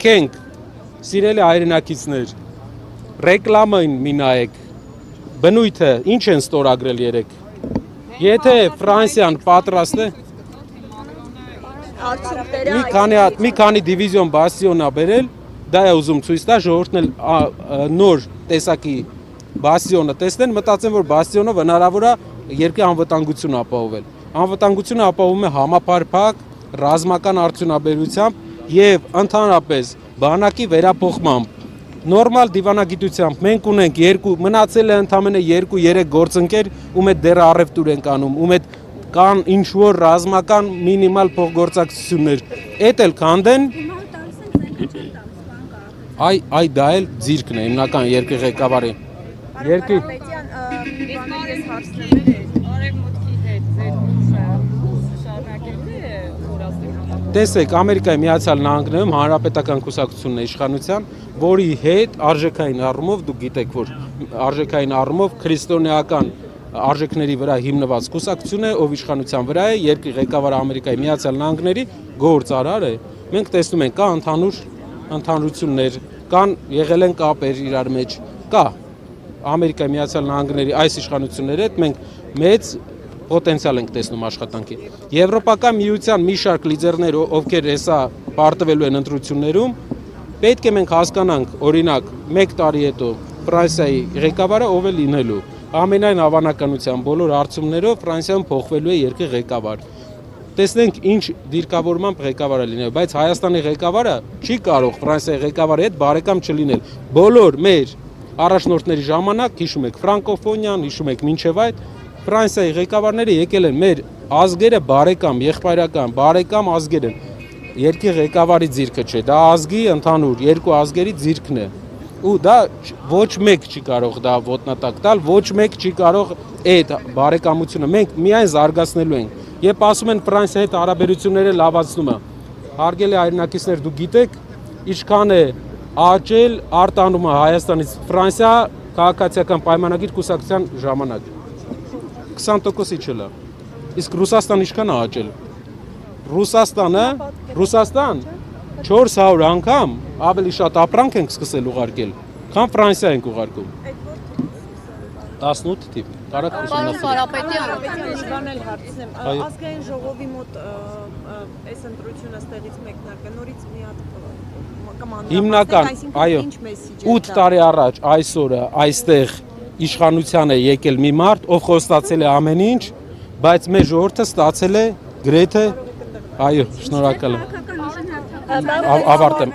Քենք սիրելի հայրենակիցներ, ռեկլամային մի նայեք, բնույթը ինչ են ստորագրել երեք, եթե Ֆրանսիան պատրաստ է, մի քանի դիվիզիոն բաստիոն ա բերել, դա է ուզում ցույց տա, ժողովուրդն էլ նոր տեսակի բաստիոնը տեսնեն, մտածեն, որ բաստիոնով հնարավոր է երկրի անվտանգությունը ապահովել։ Անվտանգությունը ապահովում է համապարփակ, ռազմական արդյունաբերությամբ եւ ընդհանրապես բանակի վերափոխմամբ, նորմալ դիվանագիտությամբ մենք ունենք մնացել է ընդամենը 2-3 գործընկեր, ում հետ դեռ առևտուր ենք անում, ում հետ կան ինչ-որ ռազմական մինիմալ փոխգործակցություններ, էդ էլ քանդեն, այ դա էլ ձիրքն է, հիմնական երկրի ղեկավարի։ Տեսեք, Ամերիկայի Միացյալ Նահանգներում հանրապետական կուսակցությունն է իշխանության, որի հետ արժեքային առումով, դուք գիտեք, որ արժեքային առումով քրիստոնեական արժեքների վրա հիմնված կուսակցություն է, ով իշխանության վրա է, երկրի ղեկավարը Ամերիկայի Միացյալ Նահանգների գործարար է։ Մենք տեսնում ենք, կա ընդհանրություններ, կան եղել են կապեր իրար մեջ, կա Ամերիկայի Միացյալ Նահանգների այս իշխանությունների հետ մենք մեծ պոտենցիալ ենք տեսնում աշխատանքի։ Եվրոպական միության մի շարք լիդերներ, ովքեր հեսա պարտվելու են ընտրություններում, պետք է մենք հասկանանք, օրինակ, 1 տարի հետո Ֆրանսիայի ղեկավարը ով է լինելու։ Ամենայն հավանականությամբ բոլոր հարցումներով Ֆրանսիայում փոխվելու է երկրի ղեկավար։ Տեսնենք ինչ դիրքավորմամբ ղեկավարը լինել, բայց Հայաստանի ղեկավարը չի կարող Ֆրանսիայի ղեկավարի հետ բարեկամ չլինել։ Բոլոր մեր առաջնորդների ժամանակ, հիշում եք ֆրանկոֆոնիան, հիշում եք մինչև այդ Ֆրանսիայի ղեկավարները եկել են մեր ազգերը բարեկամ, եղբայրական, բարեկամ ազգեր են։ Երկրի ղեկավարի ձիրքը չէ, դա ազգի ընդհանուր երկու ազգերի ձիրքն է։ Ու դա ոչ մեկ չի կարող դա ոտնատակ տալ, ոչ մեկ չի կարող այդ բարեկամությունը մենք միայն զարգացնելու ենք։ Երբ ասում են Ֆրանսիայի հետ հարաբերությունները լավացնումը, հարգելի հայրենակիցներ, դուք գիտեք, ինչքան է աճել արտանումը Հայաստանից Ֆրանսիա քաղաքացիական պայմանագիր կուսակցության ժամանակ։ 20%-ի չլա։ Իսկ Ռուսաստան ինչքան է աճել։ Ռուսաստան 400 անգամ ավելի շատ ապրանք ենք սկսել ուղարկել, քան Ֆրանսիա ենք ուղարկում։ 18 թիվ։ Կարակ Ազգային ժողովի մոտ այս ընտրությունը ստեղից մեկնարկը նորից մի հատ հիմնական, այո, 8 տարի առաջ այսօրը այստեղ իշխանության է եկել մի մարդ, ով խոստացել է ամեն ինչ, բայց մեր ժողովուրդը ստացել է գրեթե, այո, շնորհակալ եմ, ավարտեմ։